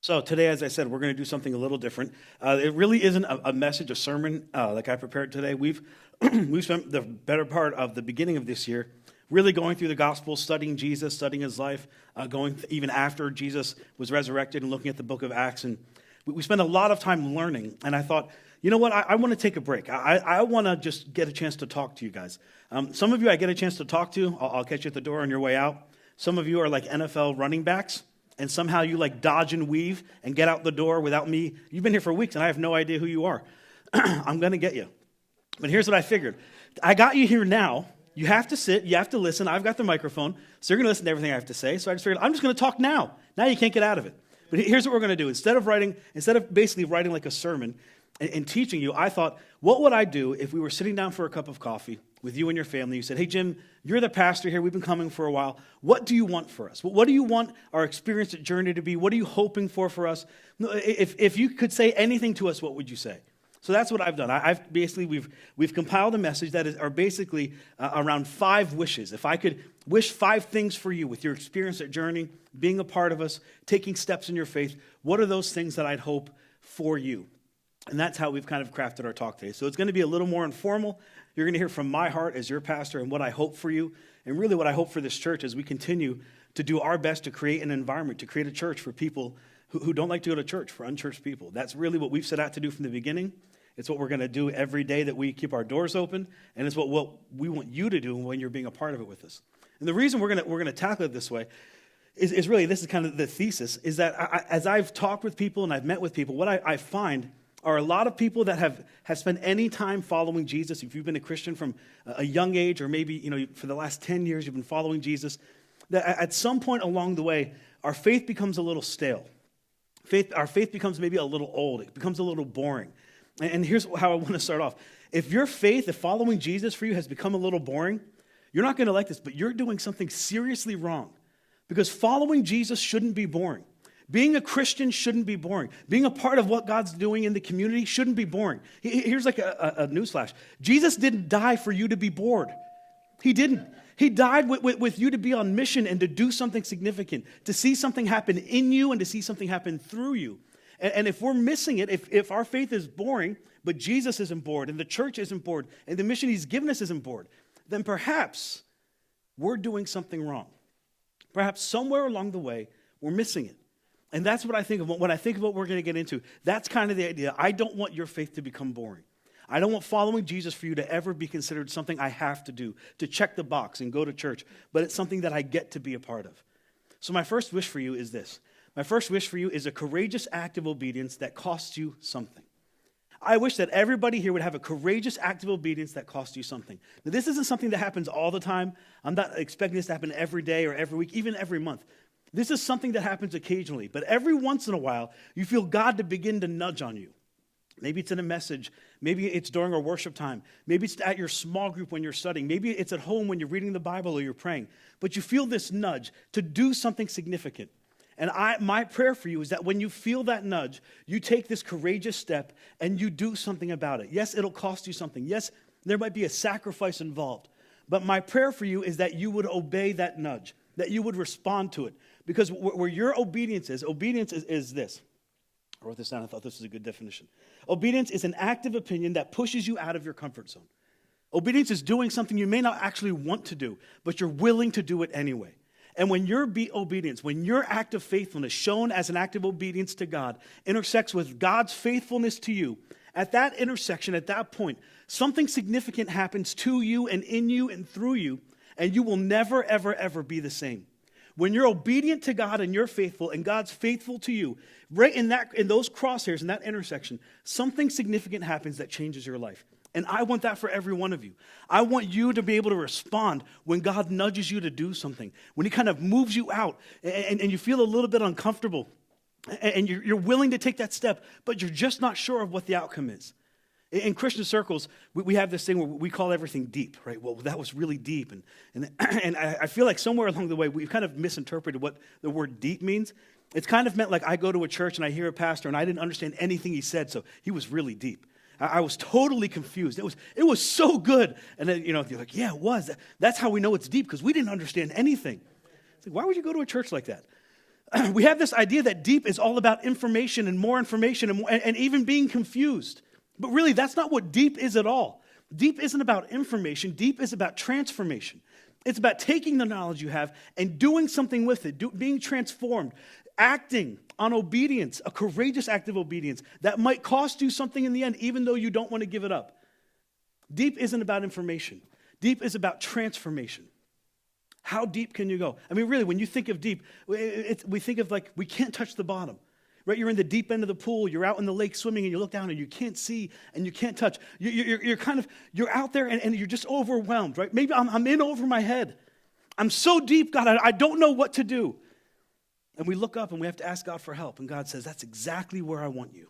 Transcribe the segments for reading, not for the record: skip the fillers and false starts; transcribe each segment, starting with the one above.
So today, as I said, we're going to do something a little different. It really isn't a message, a sermon like I prepared today. We've spent the better part of the beginning of this year really going through the gospel, studying Jesus, studying his life, going even after Jesus was resurrected and looking at the book of Acts. And we spent a lot of time learning. And I thought, you know what, I want to take a break. I want to just get a chance to talk to you guys. Some of you I get a chance to talk to. I'll catch you at the door on your way out. Some of you are like NFL running backs. And somehow you like dodge and weave and get out the door without me. You've been here for weeks and I have no idea who you are. I'm going to get you. But here's what I figured. I got you here now. You have to sit. You have to listen. I've got the microphone. So you're going to listen to everything I have to say. So I just figured I'm just going to talk now. Now you can't get out of it. But here's what we're going to do. Instead of basically writing like a sermon and teaching you, I thought, what would I do if we were sitting down for a cup of coffee with you and your family? You said, hey, Jim, you're the pastor here. We've been coming for a while. What do you want for us? What do you want our experience at Journey to be? What are you hoping for us? If you could say anything to us, what would you say? So that's what I've done. I've basically, we've compiled a message that are basically around 5 wishes. If I could wish 5 things for you with your experience at Journey, being a part of us, taking steps in your faith, what are those things that I'd hope for you? And that's how we've kind of crafted our talk today. So it's going to be a little more informal. You're going to hear from my heart as your pastor and what I hope for you, and really what I hope for this church as we continue to do our best to create an environment, to create a church for people who don't like to go to church, for unchurched people. That's really what we've set out to do from the beginning. It's what we're going to do every day that we keep our doors open, and it's what we want you to do when you're being a part of it with us. And the reason we're going to tackle it this way is really, this is kind of the thesis, is that as I've talked with people and I've met with people, what I find are a lot of people that have spent any time following Jesus. If you've been a Christian from a young age, or maybe for the last 10 years you've been following Jesus, that at some point along the way, our faith becomes a little stale. Our faith becomes maybe a little old. It becomes a little boring. And here's how I want to start off. If your faith, if following Jesus for you has become a little boring, you're not going to like this, but you're doing something seriously wrong. Because following Jesus shouldn't be boring. Being a Christian shouldn't be boring. Being a part of what God's doing in the community shouldn't be boring. Here's like a newsflash. Jesus didn't die for you to be bored. He didn't. He died with you to be on mission and to do something significant, to see something happen in you and to see something happen through you. And if we're missing it, if our faith is boring, but Jesus isn't bored and the church isn't bored and the mission he's given us isn't bored, then perhaps we're doing something wrong. Perhaps somewhere along the way, we're missing it. And that's what I think of when I think of what we're going to get into. That's kind of the idea. I don't want your faith to become boring. I don't want following Jesus for you to ever be considered something I have to do, to check the box and go to church, but it's something that I get to be a part of. So my first wish for you is this. My first wish for you is a courageous act of obedience that costs you something. I wish that everybody here would have a courageous act of obedience that costs you something. Now, this isn't something that happens all the time. I'm not expecting this to happen every day or every week, even every month. This is something that happens occasionally, but every once in a while, you feel God to begin to nudge on you. Maybe it's in a message. Maybe it's during our worship time. Maybe it's at your small group when you're studying. Maybe it's at home when you're reading the Bible or you're praying. But you feel this nudge to do something significant. And my prayer for you is that when you feel that nudge, you take this courageous step and you do something about it. Yes, it'll cost you something. Yes, there might be a sacrifice involved. But my prayer for you is that you would obey that nudge, that you would respond to it. Because where your obedience is this. I wrote this down. I thought this was a good definition. Obedience is an active opinion that pushes you out of your comfort zone. Obedience is doing something you may not actually want to do, but you're willing to do it anyway. And when your obedience, when your act of faithfulness, shown as an act of obedience to God, intersects with God's faithfulness to you, at that intersection, at that point, something significant happens to you and in you and through you, and you will never, ever, ever be the same. When you're obedient to God and you're faithful and God's faithful to you, right in those crosshairs, in that intersection, something significant happens that changes your life. And I want that for every one of you. I want you to be able to respond when God nudges you to do something, when he kind of moves you out and you feel a little bit uncomfortable and you're willing to take that step, but you're just not sure of what the outcome is. In Christian circles, we have this thing where we call everything deep, right? Well, that was really deep. And I feel like somewhere along the way, we've kind of misinterpreted what the word deep means. It's kind of meant like I go to a church and I hear a pastor and I didn't understand anything he said, so he was really deep. I was totally confused. It was so good. And then, you're like, yeah, it was. That's how we know it's deep, because we didn't understand anything. It's like, why would you go to a church like that? we have this idea that deep is all about information and more information and even being confused. But really, that's not what deep is at all. Deep isn't about information. Deep is about transformation. It's about taking the knowledge you have and doing something with it, being transformed, acting on obedience, a courageous act of obedience that might cost you something in the end, even though you don't want to give it up. Deep isn't about information. Deep is about transformation. How deep can you go? I mean, really, when you think of deep, we think of like we can't touch the bottom. Right, you're in the deep end of the pool, you're out in the lake swimming, and you look down and you can't see and you can't touch. You're out there and you're just overwhelmed, right? Maybe I'm in over my head. I'm so deep, God, I don't know what to do. And we look up and we have to ask God for help. And God says, that's exactly where I want you.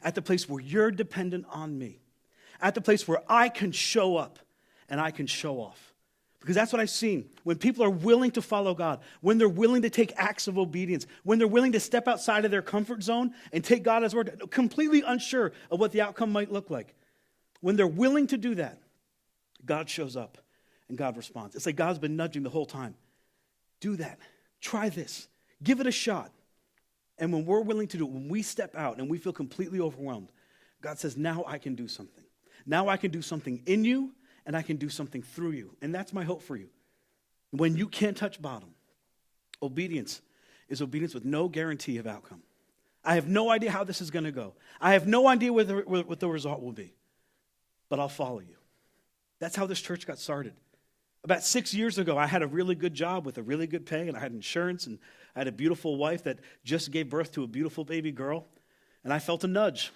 At the place where you're dependent on me. At the place where I can show up and I can show off. Because that's what I've seen. When people are willing to follow God, when they're willing to take acts of obedience, when they're willing to step outside of their comfort zone and take God as word, completely unsure of what the outcome might look like. When they're willing to do that, God shows up and God responds. It's like God's been nudging the whole time. Do that. Try this. Give it a shot. And when we're willing to do it, when we step out and we feel completely overwhelmed, God says, now I can do something. Now I can do something in you. And I can do something through you. And that's my hope for you. When you can't touch bottom, obedience is obedience with no guarantee of outcome. I have no idea how this is going to go. I have no idea what the result will be. But I'll follow you. That's how this church got started. About 6 years ago, I had a really good job with a really good pay, and I had insurance, and I had a beautiful wife that just gave birth to a beautiful baby girl. And I felt a nudge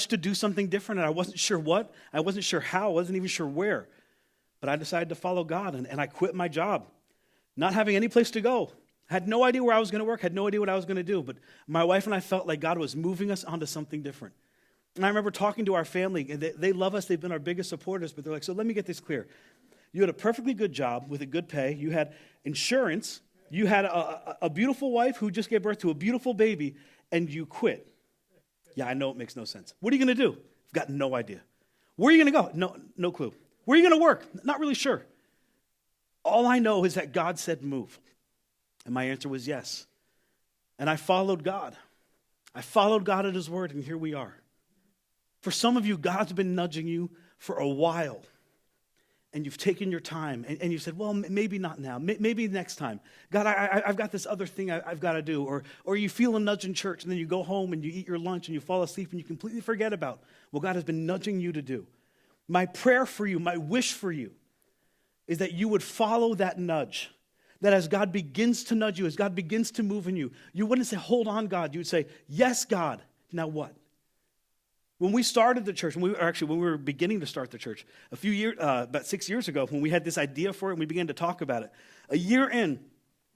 to do something different, and I wasn't sure what, I wasn't sure how, I wasn't even sure where. But I decided to follow God, and I quit my job, not having any place to go. I had no idea where I was going to work, had no idea what I was going to do, but my wife and I felt like God was moving us onto something different. And I remember talking to our family, and they love us, they've been our biggest supporters, but they're like, so let me get this clear. You had a perfectly good job with a good pay, you had insurance, you had a beautiful wife who just gave birth to a beautiful baby, and you quit. Yeah, I know it makes no sense. What are you going to do? I've got no idea. Where are you going to go? No clue. Where are you going to work? Not really sure. All I know is that God said move. And my answer was yes. And I followed God. I followed God at his word, and here we are. For some of you, God's been nudging you for a while. And you've taken your time, and you said, well, maybe not now, maybe next time. God, I've got this other thing I've got to do. Or you feel a nudge in church, and then you go home and you eat your lunch and you fall asleep and you completely forget about what God has been nudging you to do. My prayer for you, my wish for you, is that you would follow that nudge. That as God begins to nudge you, as God begins to move in you, you wouldn't say, hold on, God. You would say, yes, God, now what? When we started the church, when we were beginning to start the church, about 6 years ago, when we had this idea for it and we began to talk about it, a year in,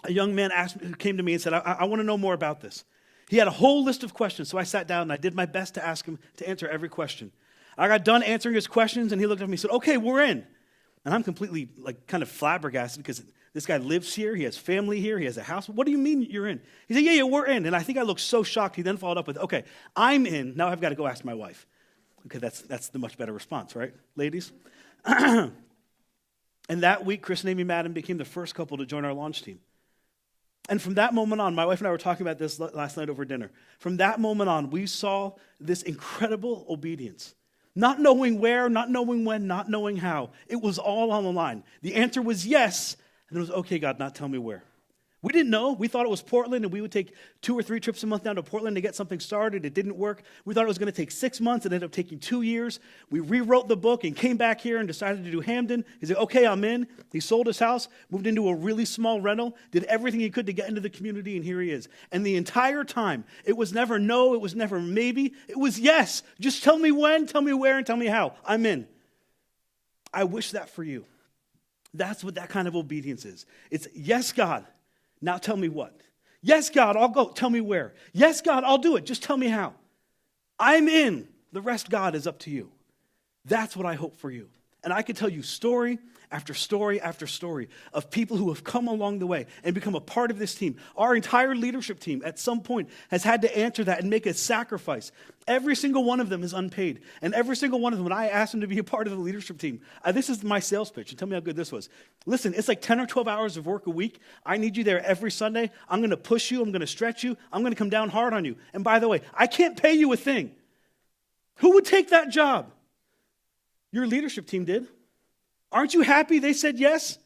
a young man came to me and said, I want to know more about this. He had a whole list of questions, so I sat down and I did my best to ask him to answer every question. I got done answering his questions, and he looked at me and said, okay, we're in. And I'm completely kind of flabbergasted because this guy lives here, he has family here, he has a house. What do you mean you're in? He said, yeah, we're in. And I think I looked so shocked, he then followed up with, okay, I'm in, now I've got to go ask my wife. Okay, that's the much better response, right, ladies? And that week, Chris and Amy Madden became the first couple to join our launch team. And from that moment on, my wife and I were talking about this last night over dinner. From that moment on, we saw this incredible obedience. Not knowing where, not knowing when, not knowing how. It was all on the line. The answer was yes, and it was, okay, God, now tell me where. We didn't know. We thought it was Portland, and we would take 2 or 3 trips a month down to Portland to get something started. It didn't work. We thought it was going to take 6 months. It ended up taking 2 years. We rewrote the book and came back here and decided to do Hamden. He said, okay, I'm in. He sold his house, moved into a really small rental, did everything he could to get into the community, and here he is. And the entire time, it was never no, it was never maybe. It was yes. Just tell me when, tell me where, and tell me how. I'm in. I wish that for you. That's what that kind of obedience is. It's, yes, God. Now tell me what. Yes, God, I'll go. Tell me where. Yes, God, I'll do it. Just tell me how. I'm in. The rest, God, is up to you. That's what I hope for you. And I could tell you story after story after story of people who have come along the way and become a part of this team. Our entire leadership team at some point has had to answer that and make a sacrifice. Every single one of them is unpaid. And every single one of them, when I asked them to be a part of the leadership team, this is my sales pitch. And tell me how good this was. Listen, it's like 10 or 12 hours of work a week. I need you there every Sunday. I'm going to push you. I'm going to stretch you. I'm going to come down hard on you. And by the way, I can't pay you a thing. Who would take that job? Your leadership team did. Aren't you happy they said yes?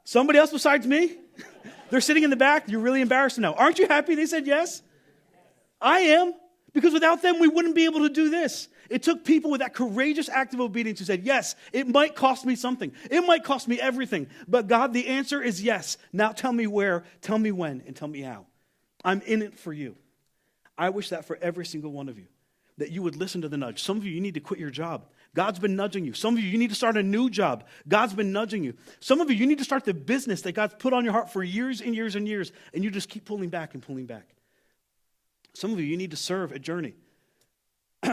Somebody else besides me? They're sitting in the back. You're really embarrassed now. Aren't you happy they said yes? I am. Because without them, we wouldn't be able to do this. It took people with that courageous act of obedience who said, yes, it might cost me something. It might cost me everything. But God, the answer is yes. Now tell me where, tell me when, and tell me how. I'm in it for you. I wish that for every single one of you, that you would listen to the nudge. Some of you need to quit your job. God's been nudging you. Some of you need to start a new job. God's been nudging you. Some of you need to start the business that God's put on your heart for years and years and years, and you just keep pulling back and pulling back. Some of you need to serve a journey.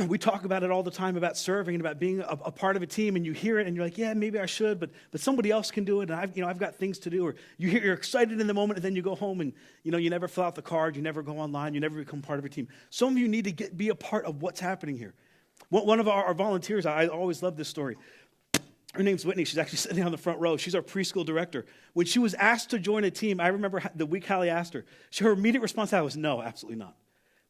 We talk about it all the time, about serving and about being a part of a team, and you hear it and you're like, yeah, maybe I should, but somebody else can do it, and I've got things to do. Or you're excited in the moment, and then you go home and you never fill out the card, you never go online, you never become part of a team. Some of you need to be a part of what's happening here. One of our volunteers, I always love this story. Her name's Whitney. She's actually sitting on the front row. She's our preschool director. When she was asked to join a team, I remember the week Hallie asked her, her immediate response to that was, no, absolutely not.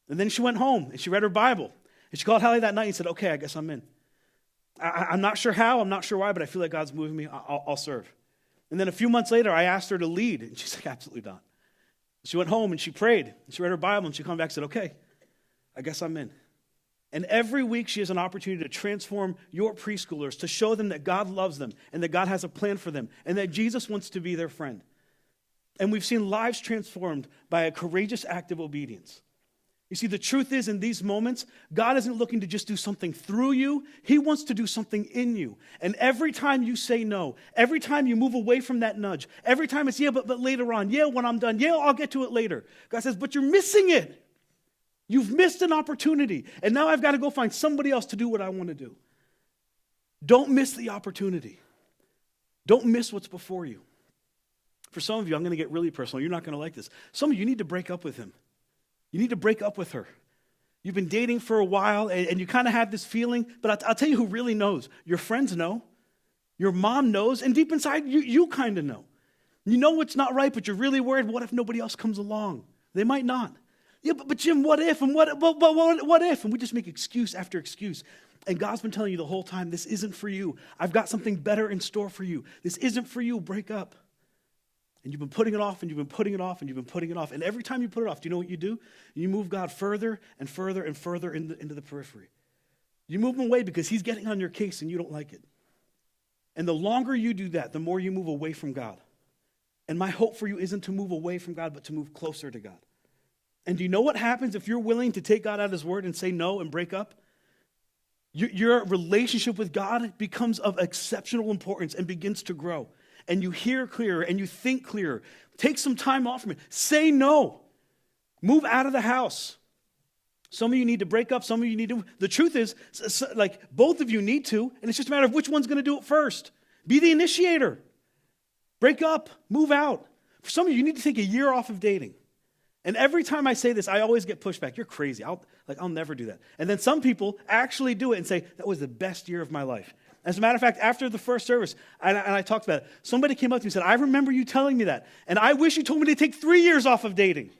And then she went home and she read her Bible. And she called Hallie that night and said, okay, I guess I'm in. I'm not sure how, I'm not sure why, but I feel like God's moving me. I'll serve. And then a few months later, I asked her to lead. And she's like, absolutely not. She went home and she prayed. And she read her Bible and she came back and said, okay, I guess I'm in. And every week she has an opportunity to transform your preschoolers, to show them that God loves them and that God has a plan for them and that Jesus wants to be their friend. And we've seen lives transformed by a courageous act of obedience. You see, the truth is, in these moments, God isn't looking to just do something through you. He wants to do something in you. And every time you say no, every time you move away from that nudge, every time it's, yeah, but later on, yeah, when I'm done, yeah, I'll get to it later. God says, but you're missing it. You've missed an opportunity. And now I've got to go find somebody else to do what I want to do. Don't miss the opportunity. Don't miss what's before you. For some of you, I'm going to get really personal. You're not going to like this. Some of you need to break up with him. You need to break up with her. You've been dating for a while, and you kind of have this feeling, but I'll tell you who really knows. Your friends know. Your mom knows, and deep inside, you kind of know. You know what's not right, but you're really worried, what if nobody else comes along? They might not. Yeah, but Jim, what if? And what if? And we just make excuse after excuse. And God's been telling you the whole time, this isn't for you. I've got something better in store for you. This isn't for you. Break up. And you've been putting it off, and you've been putting it off, and you've been putting it off. And every time you put it off, do you know what you do? You move God further and further and further into the periphery. You move him away because he's getting on your case and you don't like it. And the longer you do that, the more you move away from God. And my hope for you isn't to move away from God, but to move closer to God. And do you know what happens if you're willing to take God at his word and say no and break up? Your relationship with God becomes of exceptional importance and begins to grow. And you hear clearer and you think clearer. Take some time off from it. Say no. Move out of the house. Some of you need to break up. Some of you need to. The truth is, like, both of you need to, and it's just a matter of which one's going to do it first. Be the initiator. Break up. Move out. For some of you, you need to take a year off of dating. And every time I say this, I always get pushback. You're crazy. I'll never do that. And then some people actually do it and say, that was the best year of my life. As a matter of fact, after the first service, and I talked about it, somebody came up to me and said, I remember you telling me that, and I wish you told me to take 3 years off of dating.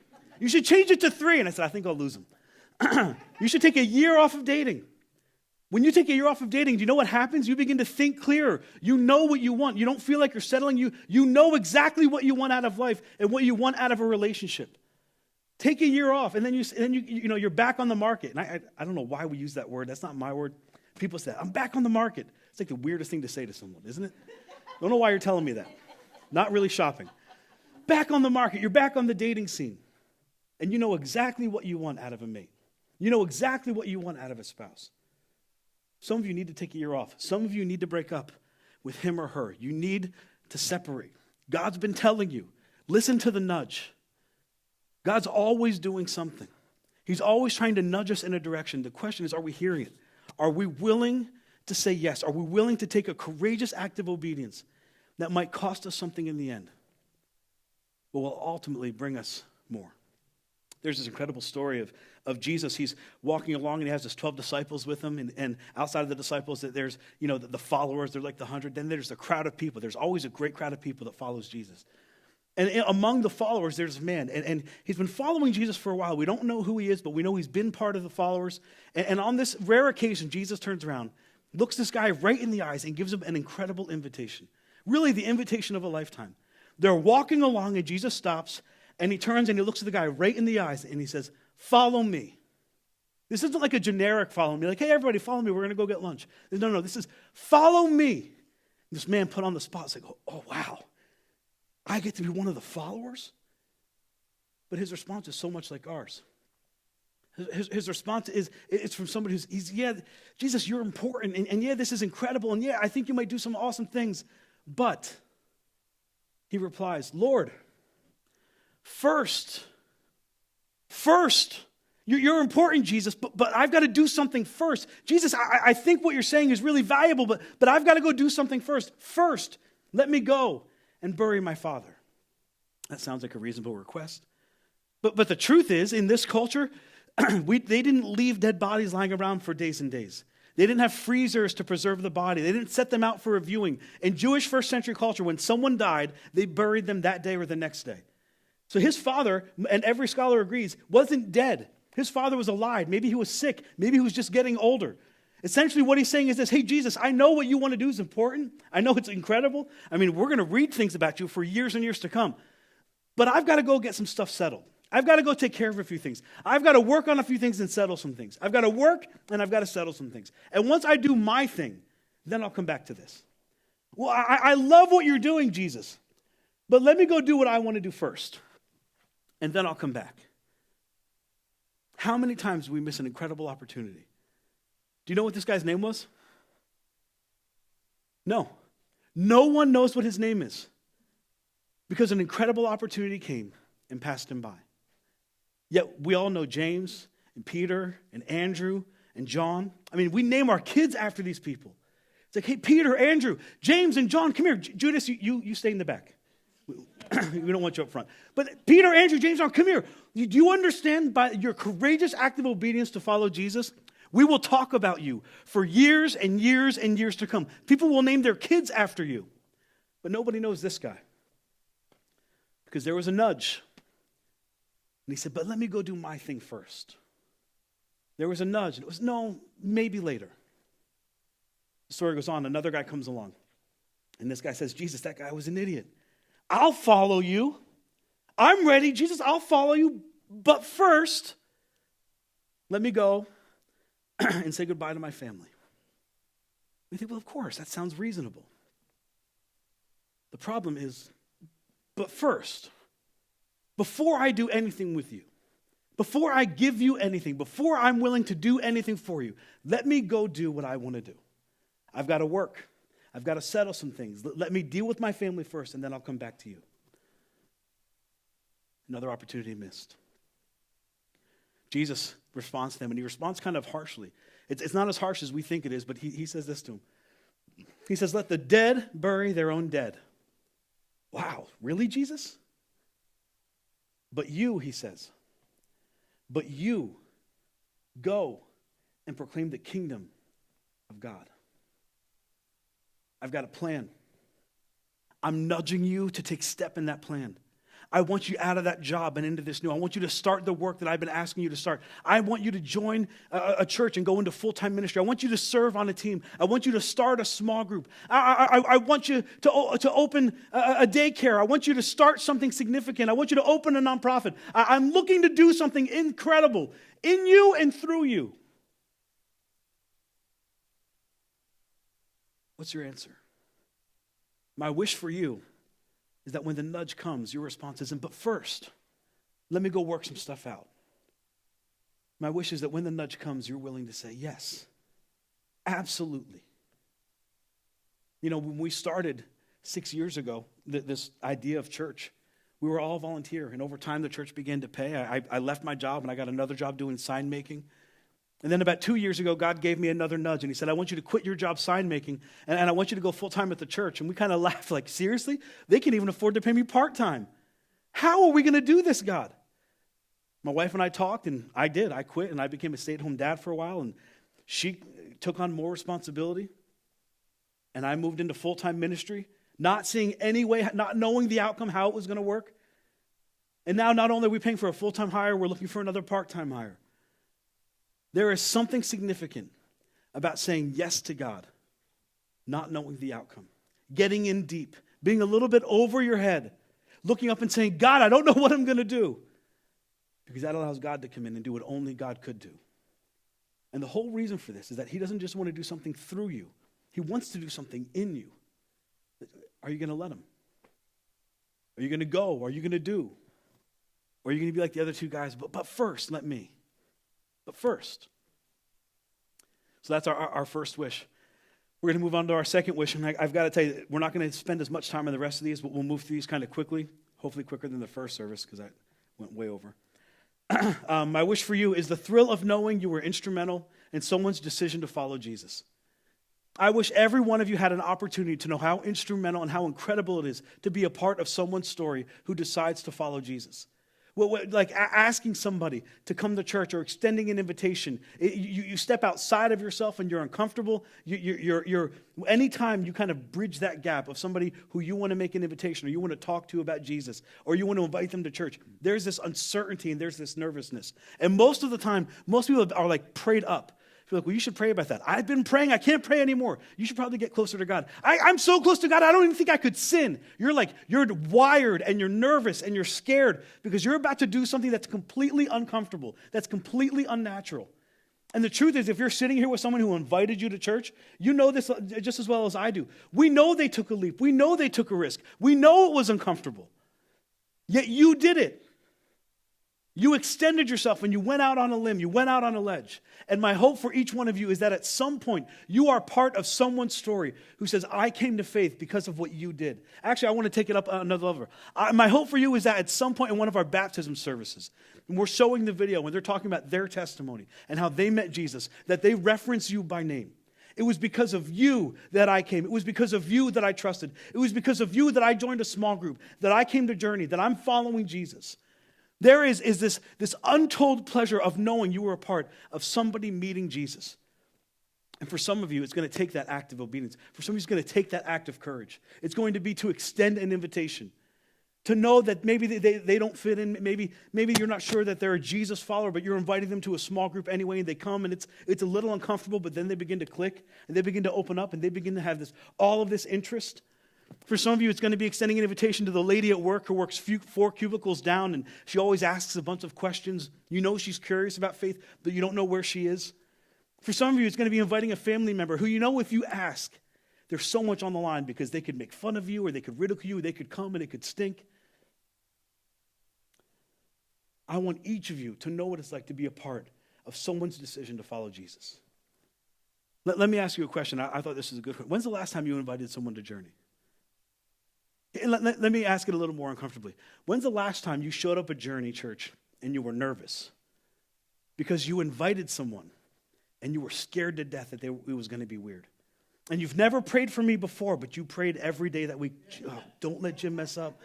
You should change it to 3. And I said, I think I'll lose them. You should take a year off of dating. When you take a year off of dating, do you know what happens? You begin to think clearer. You know what you want. You don't feel like you're settling. You know exactly what you want out of life and what you want out of a relationship. Take a year off, and then you're back on the market. And I don't know why we use that word. That's not my word. People say, I'm back on the market. It's like the weirdest thing to say to someone, isn't it? Don't know why you're telling me that. Not really shopping. Back on the market. You're back on the dating scene. And you know exactly what you want out of a mate. You know exactly what you want out of a spouse. Some of you need to take a year off. Some of you need to break up with him or her. You need to separate. God's been telling you, listen to the nudge. God's always doing something. He's always trying to nudge us in a direction. The question is, are we hearing it? Are we willing to say yes? Are we willing to take a courageous act of obedience that might cost us something in the end, but will ultimately bring us more? There's this incredible story of Jesus. He's walking along and he has his 12 disciples with him. And outside of the disciples, there's, the followers. They're like the 100. Then there's a crowd of people. There's always a great crowd of people that follows Jesus. And among the followers, there's a man. And he's been following Jesus for a while. We don't know who he is, but we know he's been part of the followers. And on this rare occasion, Jesus turns around, looks this guy right in the eyes, and gives him an incredible invitation. Really, the invitation of a lifetime. They're walking along, and Jesus stops, and he turns and he looks at the guy right in the eyes, and he says, "Follow me." This isn't like a generic follow me, like, "Hey, everybody, follow me. We're going to go get lunch." No. This is, "Follow me." This man put on the spot. It's like, oh, wow. I get to be one of the followers? But his response is so much like ours. His response is, it's from somebody yeah, Jesus, you're important, and yeah, this is incredible, and yeah, I think you might do some awesome things, but he replies, "Lord, first, you're important, Jesus, but I've got to do something first. Jesus, I think what you're saying is really valuable, but I've got to go do something first. First, let me go and bury my father." That sounds like a reasonable request. But the truth is, in this culture, they didn't leave dead bodies lying around for days and days. They didn't have freezers to preserve the body. They didn't set them out for a viewing. In Jewish first century culture, when someone died, they buried them that day or the next day. So his father, and every scholar agrees, wasn't dead. His father was alive. Maybe he was sick. Maybe he was just getting older. Essentially what he's saying is this: "Hey, Jesus, I know what you want to do is important. I know it's incredible. I mean, we're going to read things about you for years and years to come. But I've got to go get some stuff settled. I've got to go take care of a few things. I've got to work on a few things and settle some things. I've got to work and I've got to settle some things. And once I do my thing, then I'll come back to this. Well, I love what you're doing, Jesus, but let me go do what I want to do first, and then I'll come back." How many times do we miss an incredible opportunity? Do you know what this guy's name was? No. No one knows what his name is, because an incredible opportunity came and passed him by. Yet we all know James and Peter and Andrew and John. I mean, we name our kids after these people. It's like, "Hey, Peter, Andrew, James, and John, come here. Judas, you stay in the back. We don't want you up front. But Peter, Andrew, James, John, come here. Do you understand, by your courageous act of obedience to follow Jesus, we will talk about you for years and years and years to come. People will name their kids after you." But nobody knows this guy, because there was a nudge. And he said, "But let me go do my thing first." There was a nudge. And it was, "No, maybe later." The story goes on. Another guy comes along. And this guy says, "Jesus, that guy was an idiot. I'll follow you. I'm ready. Jesus, I'll follow you. But first, let me go and say goodbye to my family." We think, well, of course, that sounds reasonable. The problem is, but first, before I do anything with you, before I give you anything, before I'm willing to do anything for you, let me go do what I want to do. I've got to work. I've got to settle some things. Let me deal with my family first, and then I'll come back to you. Another opportunity missed. Jesus responds to them, and he responds kind of harshly. It's not as harsh as we think it is, but he says this to him. He says, "Let the dead bury their own dead." Wow, really, Jesus? "But you," he says, "but you go and proclaim the kingdom of God." I've got a plan. I'm nudging you to take step in that plan. I want you out of that job and into this new. I want you to start the work that I've been asking you to start. I want you to join a church and go into full-time ministry. I want you to serve on a team. I want you to start a small group. I want you to open a daycare. I want you to start something significant. I want you to open a nonprofit. I'm looking to do something incredible in you and through you. What's your answer? My wish for you is that when the nudge comes, your response isn't, "But first, let me go work some stuff out." My wish is that when the nudge comes, you're willing to say, "Yes, absolutely." You know, when we started 6 years ago, this idea of church, we were all volunteer. And over time, the church began to pay. I left my job and I got another job doing sign making. And then about 2 years ago, God gave me another nudge, and he said, I want you to quit your job sign making, and I want you to go full-time at the church. And we kind of laughed, like, seriously? They can even afford to pay me part-time. How are we going to do this, God? My wife and I talked, and I did. I quit, and I became a stay-at-home dad for a while, and she took on more responsibility, and I moved into full-time ministry, not seeing any way, not knowing the outcome, how it was going to work. And now not only are we paying for a full-time hire, we're looking for another part-time hire. There is something significant about saying yes to God, not knowing the outcome, getting in deep, being a little bit over your head, looking up and saying, God, I don't know what I'm going to do. Because that allows God to come in and do what only God could do. And the whole reason for this is that he doesn't just want to do something through you. He wants to do something in you. Are you going to let him? Are you going to go? Are you going to do? Or are you going to be like the other two guys? But first, let me. But first. So that's our first wish. We're going to move on to our second wish. And I've got to tell you, we're not going to spend as much time on the rest of these, but we'll move through these kind of quickly. Hopefully quicker than the first service, because I went way over. My wish for you is the thrill of knowing you were instrumental in someone's decision to follow Jesus. I wish every one of you had an opportunity to know how instrumental and how incredible it is to be a part of someone's story who decides to follow Jesus. Like asking somebody to come to church or extending an invitation. You step outside of yourself and you're uncomfortable. You're anytime you kind of bridge that gap of somebody who you want to make an invitation or you want to talk to about Jesus or you want to invite them to church, there's this uncertainty and there's this nervousness. And most of the time, most people are like prayed up. You're like, well, you should pray about that. I've been praying. I can't pray anymore. You should probably get closer to God. I'm so close to God, I don't even think I could sin. You're wired and you're nervous and you're scared because you're about to do something that's completely uncomfortable, that's completely unnatural. And the truth is, if you're sitting here with someone who invited you to church, you know this just as well as I do. We know they took a leap. We know they took a risk. We know it was uncomfortable. Yet you did it. You extended yourself and you went out on a limb. You went out on a ledge. And my hope for each one of you is that at some point you are part of someone's story who says, I came to faith because of what you did. Actually, I want to take it up another level. My hope for you is that at some point in one of our baptism services, when we're showing the video, when they're talking about their testimony and how they met Jesus, that they reference you by name. It was because of you that I came. It was because of you that I trusted. It was because of you that I joined a small group, that I came to Journey, that I'm following Jesus. There is this untold pleasure of knowing you were a part of somebody meeting Jesus. And for some of you, it's going to take that act of obedience. For some of you, it's going to take that act of courage. It's going to be to extend an invitation. To know that maybe they don't fit in. Maybe you're not sure that they're a Jesus follower, but you're inviting them to a small group anyway, and they come, and it's a little uncomfortable, but then they begin to click, and they begin to open up, and they begin to have all of this interest. For some of you, it's going to be extending an invitation to the lady at work who works 4 cubicles down, and she always asks a bunch of questions. You know she's curious about faith, but you don't know where she is. For some of you, it's going to be inviting a family member who you know if you ask, there's so much on the line because they could make fun of you, or they could ridicule you, they could come and it could stink. I want each of you to know what it's like to be a part of someone's decision to follow Jesus. Let me ask you a question. I thought this was a good one. When's the last time you invited someone to Journey? Let me ask it a little more uncomfortably. When's the last time you showed up at Journey Church and you were nervous because you invited someone and you were scared to death that it was going to be weird? And you've never prayed for me before, but you prayed every day that week. Oh, don't let Jim mess up.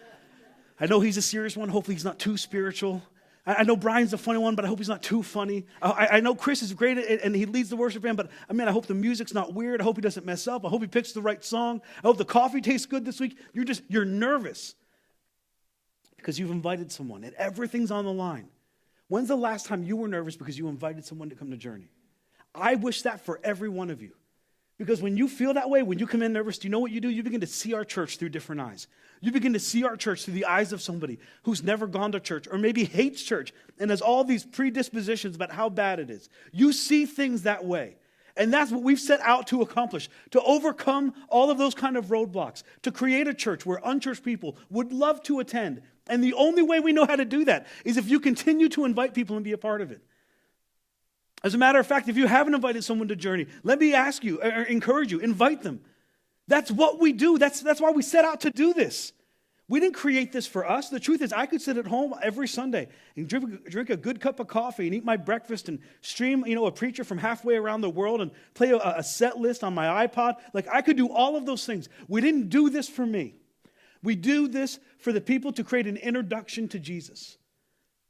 I know he's a serious one. Hopefully he's not too spiritual. I know Brian's a funny one, but I hope he's not too funny. I know Chris is great and he leads the worship band, but I hope the music's not weird. I hope he doesn't mess up. I hope he picks the right song. I hope the coffee tastes good this week. You're nervous because you've invited someone and everything's on the line. When's the last time you were nervous because you invited someone to come to Journey? I wish that for every one of you. Because when you feel that way, when you come in nervous, do you know what you do? You begin to see our church through different eyes. You begin to see our church through the eyes of somebody who's never gone to church or maybe hates church and has all these predispositions about how bad it is. You see things that way. And that's what we've set out to accomplish, to overcome all of those kind of roadblocks, to create a church where unchurched people would love to attend. And the only way we know how to do that is if you continue to invite people and be a part of it. As a matter of fact, if you haven't invited someone to Journey, let me ask you, or encourage you, invite them. That's what we do. That's why we set out to do this. We didn't create this for us. The truth is, I could sit at home every Sunday and drink a good cup of coffee and eat my breakfast and stream, a preacher from halfway around the world and play a set list on my iPod. Like, I could do all of those things. We didn't do this for me. We do this for the people to create an introduction to Jesus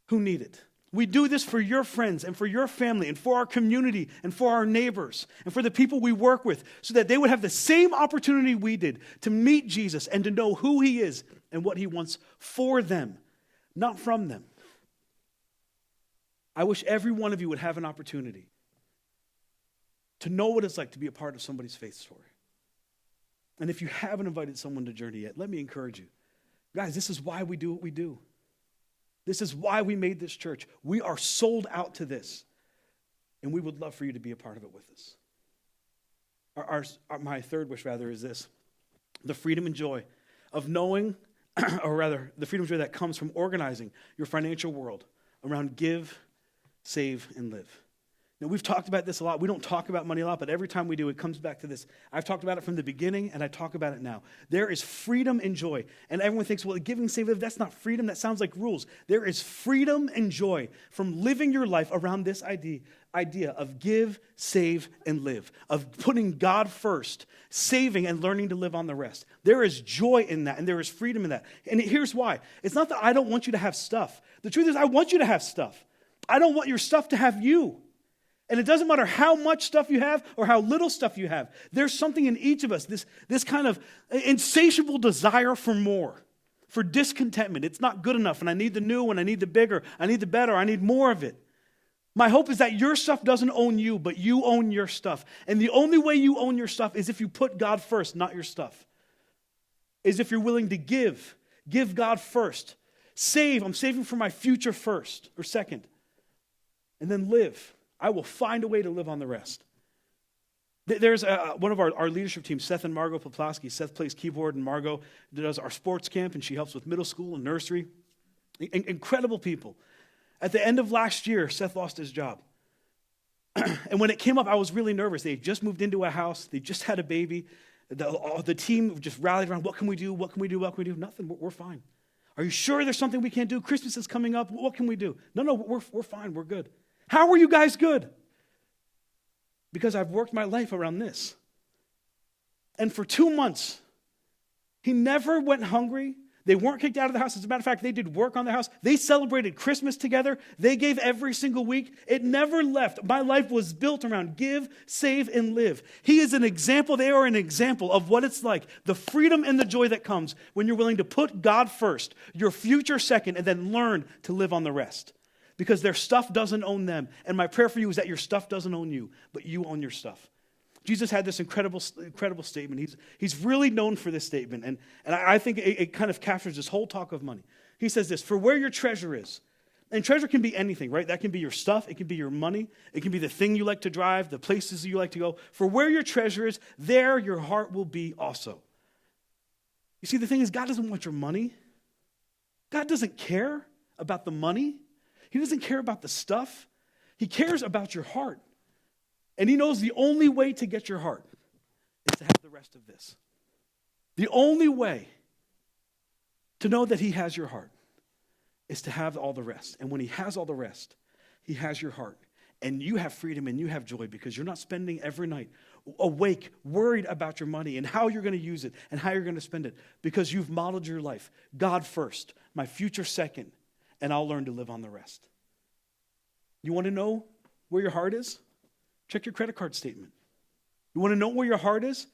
who need it. We do this for your friends and for your family and for our community and for our neighbors and for the people we work with so that they would have the same opportunity we did to meet Jesus and to know who he is and what he wants for them, not from them. I wish every one of you would have an opportunity to know what it's like to be a part of somebody's faith story. And if you haven't invited someone to Journey yet, let me encourage you. Guys, this is why we do what we do. This is why we made this church. We are sold out to this. And we would love for you to be a part of it with us. My third wish, is this. The freedom and joy of knowing, or rather, the freedom and joy that comes from organizing your financial world around give, save, and live. Now, we've talked about this a lot. We don't talk about money a lot, but every time we do, it comes back to this. I've talked about it from the beginning, and I talk about it now. There is freedom and joy. And everyone thinks, well, giving, save, live, that's not freedom. That sounds like rules. There is freedom and joy from living your life around this idea of give, save, and live, of putting God first, saving, and learning to live on the rest. There is joy in that, and there is freedom in that. And here's why. It's not that I don't want you to have stuff. The truth is, I want you to have stuff. I don't want your stuff to have you. And it doesn't matter how much stuff you have or how little stuff you have. There's something in each of us, this kind of insatiable desire for more, for discontentment. It's not good enough, and I need the new one, I need the bigger, I need the better, I need more of it. My hope is that your stuff doesn't own you, but you own your stuff. And the only way you own your stuff is if you put God first, not your stuff. Is if you're willing to give God first. Save, I'm saving for my future first, or second. And then live. I will find a way to live on the rest. There's one of our leadership team, Seth and Margot Poplawski. Seth plays keyboard, and Margot does our sports camp, and she helps with middle school and nursery. Incredible people. At the end of last year, Seth lost his job. And when it came up, I was really nervous. They had just moved into a house. They just had a baby. The team just rallied around, what can we do? What can we do? What can we do? Nothing. We're fine. Are you sure there's something we can't do? Christmas is coming up. What can we do? No, we're fine. We're good. How are you guys good? Because I've worked my life around this. And for 2 months, he never went hungry. They weren't kicked out of the house. As a matter of fact, they did work on the house. They celebrated Christmas together. They gave every single week. It never left. My life was built around give, save, and live. He is an example. They are an example of what it's like, the freedom and the joy that comes when you're willing to put God first, your future second, and then learn to live on the rest. Because their stuff doesn't own them. And my prayer for you is that your stuff doesn't own you, but you own your stuff. Jesus had this incredible statement. He's really known for this statement. And I think it kind of captures this whole talk of money. He says this, for where your treasure is, and treasure can be anything, right? That can be your stuff. It can be your money. It can be the thing you like to drive, the places you like to go. For where your treasure is, there your heart will be also. You see, the thing is, God doesn't want your money. God doesn't care about the money. He doesn't care about the stuff. He cares about your heart. And he knows the only way to get your heart is to have the rest of this. The only way to know that he has your heart is to have all the rest. And when he has all the rest, he has your heart. And you have freedom and you have joy because you're not spending every night awake, worried about your money and how you're going to use it and how you're going to spend it because you've modeled your life. God first, my future second, and I'll learn to live on the rest. You want to know where your heart is? Check your credit card statement. You want to know where your heart is?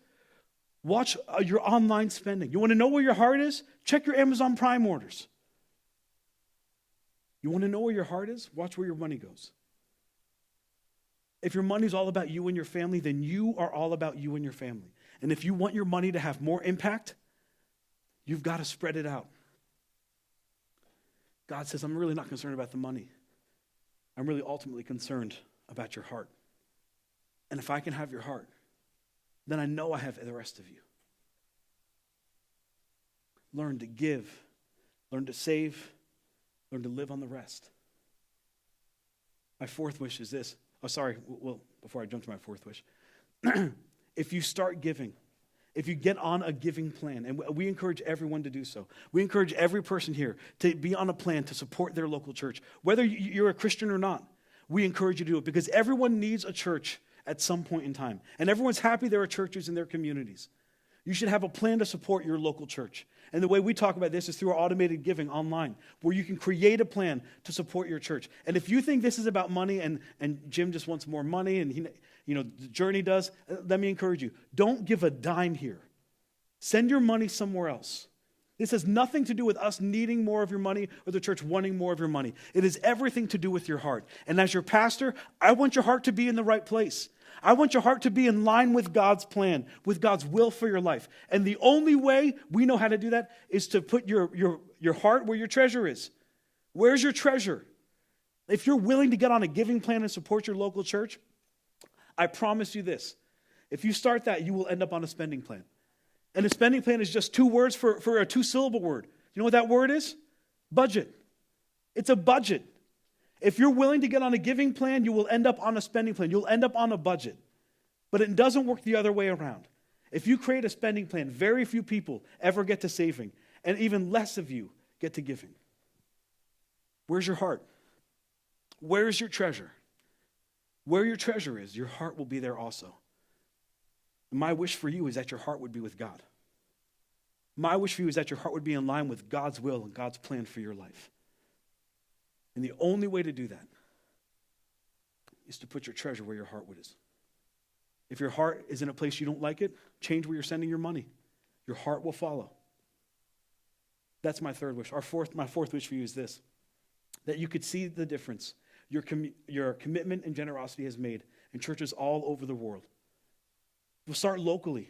Watch your online spending. You want to know where your heart is? Check your Amazon Prime orders. You want to know where your heart is? Watch where your money goes. If your money is all about you and your family, then you are all about you and your family. And if you want your money to have more impact, you've got to spread it out. God says, I'm really not concerned about the money. I'm really ultimately concerned about your heart. And if I can have your heart, then I know I have the rest of you. Learn to give, learn to save, learn to live on the rest. My fourth wish is this. Oh, sorry. Well, before I jump to my fourth wish. If you start giving, if you get on a giving plan. And we encourage everyone to do so. We encourage every person here to be on a plan to support their local church. Whether you're a Christian or not, we encourage you to do it because everyone needs a church at some point in time. And everyone's happy there are churches in their communities. You should have a plan to support your local church. And the way we talk about this is through our automated giving online, where you can create a plan to support your church. And if you think this is about money and Jim just wants more money and the Journey does, let me encourage you. Don't give a dime here. Send your money somewhere else. This has nothing to do with us needing more of your money or the church wanting more of your money. It has everything to do with your heart. And as your pastor, I want your heart to be in the right place. I want your heart to be in line with God's plan, with God's will for your life. And the only way we know how to do that is to put your heart where your treasure is. Where's your treasure? If you're willing to get on a giving plan and support your local church, I promise you this. If you start that, you will end up on a spending plan. And a spending plan is just 2 words for a 2-syllable word. You know what that word is? Budget. It's a budget. If you're willing to get on a giving plan, you will end up on a spending plan. You'll end up on a budget. But it doesn't work the other way around. If you create a spending plan, very few people ever get to saving, and even less of you get to giving. Where's your heart? Where's your treasure? Where your treasure is, your heart will be there also. And my wish for you is that your heart would be with God. My wish for you is that your heart would be in line with God's will and God's plan for your life. And the only way to do that is to put your treasure where your heart is. If your heart is in a place you don't like it, change where you're sending your money. Your heart will follow. That's my third wish. My fourth wish for you is this, that you could see the difference your commitment and generosity has made in churches all over the world. We'll start locally.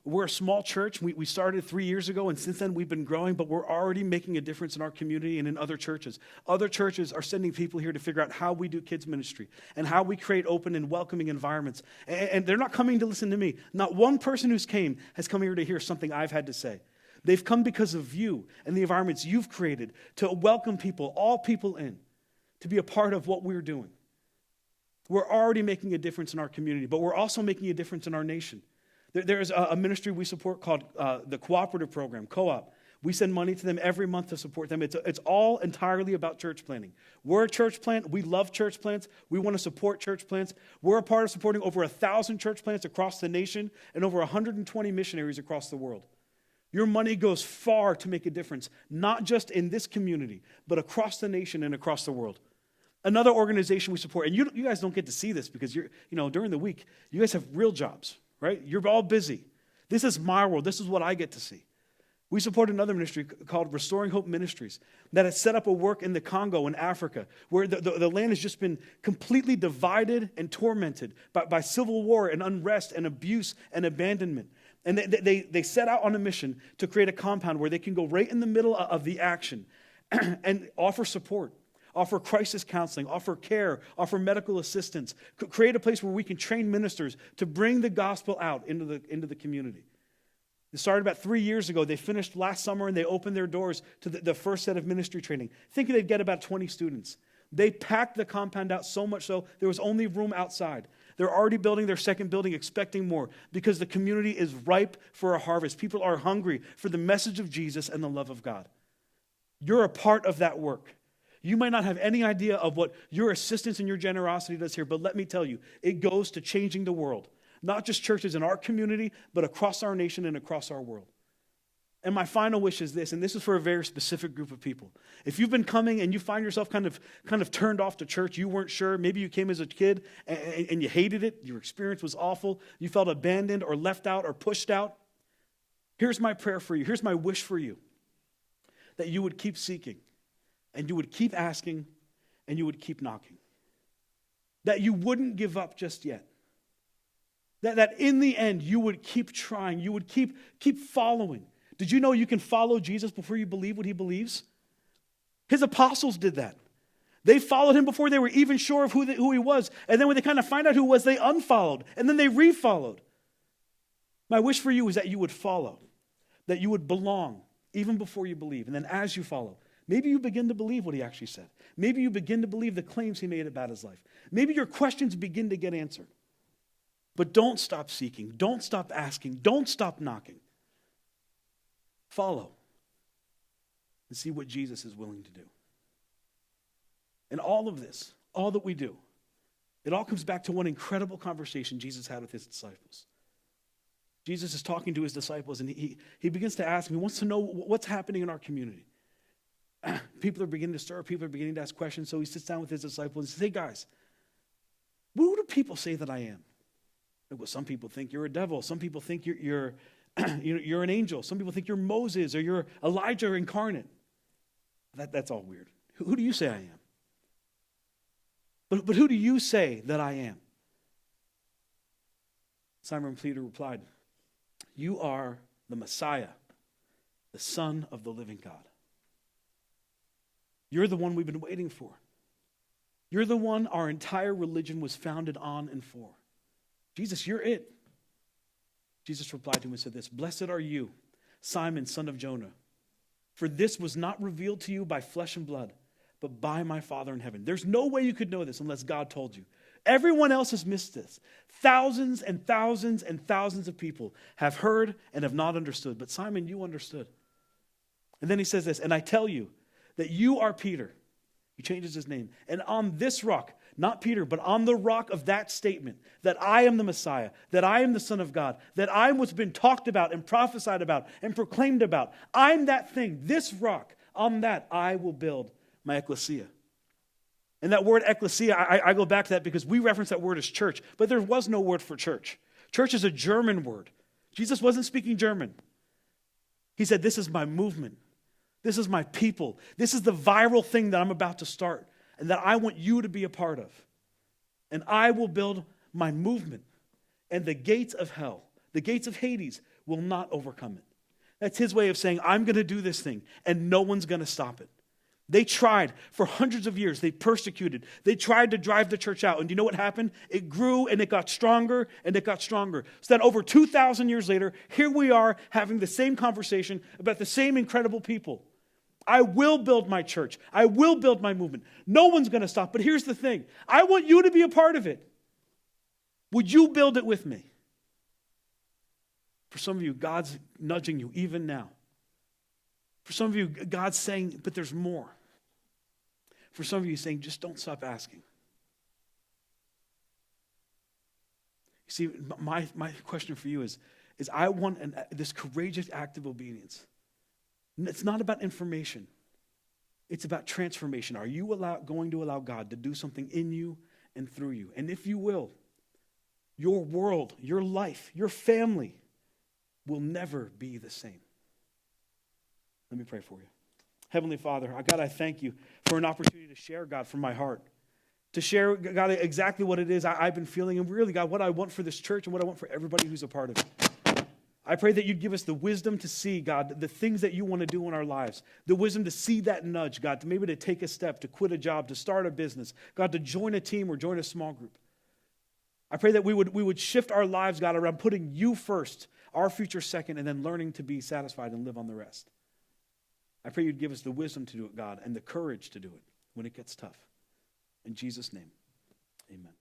We're a small church. We started 3 years ago, and since then we've been growing, but we're already making a difference in our community and in other churches. Other churches are sending people here to figure out how we do kids ministry and how we create open and welcoming environments. And they're not coming to listen to me. Not one person who's came has come here to hear something I've had to say. They've come because of you and the environments you've created to welcome people, all people in, to be a part of what we're doing. We're already making a difference in our community, but we're also making a difference in our nation. There's a ministry we support called the Cooperative Program, Co-op. We send money to them every month to support them. It's all entirely about church planting. We're a church plant. We love church plants. We want to support church plants. We're a part of supporting over 1,000 church plants across the nation and over 120 missionaries across the world. Your money goes far to make a difference, not just in this community, but across the nation and across the world. Another organization we support, and you guys don't get to see this because during the week, you guys have real jobs. Right? You're all busy. This is my world. This is what I get to see. We support another ministry called Restoring Hope Ministries that has set up a work in the Congo in Africa where the land has just been completely divided and tormented by civil war and unrest and abuse and abandonment. And they set out on a mission to create a compound where they can go right in the middle of the action and offer support. Offer crisis counseling, offer care, offer medical assistance, create a place where we can train ministers to bring the gospel out into the community. It started about 3 years ago. They finished last summer and they opened their doors to the first set of ministry training, thinking they'd get about 20 students. They packed the compound out so much so there was only room outside. They're already building their second building, expecting more because the community is ripe for a harvest. People are hungry for the message of Jesus and the love of God. You're a part of that work. You might not have any idea of what your assistance and your generosity does here, but let me tell you, it goes to changing the world. Not just churches in our community, but across our nation and across our world. And my final wish is this, and this is for a very specific group of people. If you've been coming and you find yourself kind of turned off to church, you weren't sure, maybe you came as a kid and you hated it, your experience was awful, you felt abandoned or left out or pushed out, here's my prayer for you, here's my wish for you, that you would keep seeking. And you would keep asking, and you would keep knocking. That you wouldn't give up just yet. That in the end, you would keep trying. You would keep following. Did you know you can follow Jesus before you believe what he believes? His apostles did that. They followed him before they were even sure of who he was. And then when they kind of find out who he was, they unfollowed. And then they refollowed. My wish for you is that you would follow. That you would belong, even before you believe. And then as you follow, maybe you begin to believe what he actually said. Maybe you begin to believe the claims he made about his life. Maybe your questions begin to get answered. But don't stop seeking. Don't stop asking. Don't stop knocking. Follow and see what Jesus is willing to do. And all of this, all that we do, it all comes back to one incredible conversation Jesus had with his disciples. Jesus is talking to his disciples, and he begins to ask him, he wants to know what's happening in our community. People are beginning to stir, people are beginning to ask questions, so he sits down with his disciples and says, hey guys, who do people say that I am? Well, some people think you're a devil. Some people think you're an angel. Some people think you're Moses or you're Elijah incarnate. That's all weird. Who do you say I am? But who do you say that I am? Simon Peter replied, you are the Messiah, the Son of the living God. You're the one we've been waiting for. You're the one our entire religion was founded on and for. Jesus, you're it. Jesus replied to him and said this, blessed are you, Simon, son of Jonah, for this was not revealed to you by flesh and blood, but by my Father in heaven. There's no way you could know this unless God told you. Everyone else has missed this. Thousands and thousands and thousands of people have heard and have not understood. But Simon, you understood. And then he says this, and I tell you that you are Peter. He changes his name. And on this rock, not Peter, but on the rock of that statement, that I am the Messiah, that I am the Son of God, that I am what's been talked about and prophesied about and proclaimed about. I'm that thing, this rock. On that I will build my ecclesia. And that word ecclesia, I go back to that because we reference that word as church, but there was no word for church. Church is a German word. Jesus wasn't speaking German. He said, this is my movement. This is my people. This is the viral thing that I'm about to start and that I want you to be a part of. And I will build my movement, and the gates of hell, the gates of Hades, will not overcome it. That's his way of saying, I'm going to do this thing, and no one's going to stop it. They tried for hundreds of years. They persecuted. They tried to drive the church out. And do you know what happened? It grew and it got stronger and it got stronger. So that over 2,000 years later, here we are having the same conversation about the same incredible people. I will build my church. I will build my movement. No one's going to stop. But here's the thing. I want you to be a part of it. Would you build it with me? For some of you, God's nudging you even now. For some of you, God's saying, but there's more. For some of you, He's saying, just don't stop asking. You see, my question for you is I want this courageous act of obedience. It's not about information. It's about transformation. Are you going to allow God to do something in you and through you? And if you will, your world, your life, your family will never be the same. Let me pray for you. Heavenly Father, God, I thank you for an opportunity to share, God, from my heart. To share, God, exactly what it is I've been feeling, and really, God, what I want for this church and what I want for everybody who's a part of it. I pray that you'd give us the wisdom to see, God, the things that you want to do in our lives. The wisdom to see that nudge, God, to maybe to take a step, to quit a job, to start a business. God, to join a team or join a small group. I pray that we would shift our lives, God, around putting you first, our future second, and then learning to be satisfied and live on the rest. I pray you'd give us the wisdom to do it, God, and the courage to do it when it gets tough. In Jesus' name, amen.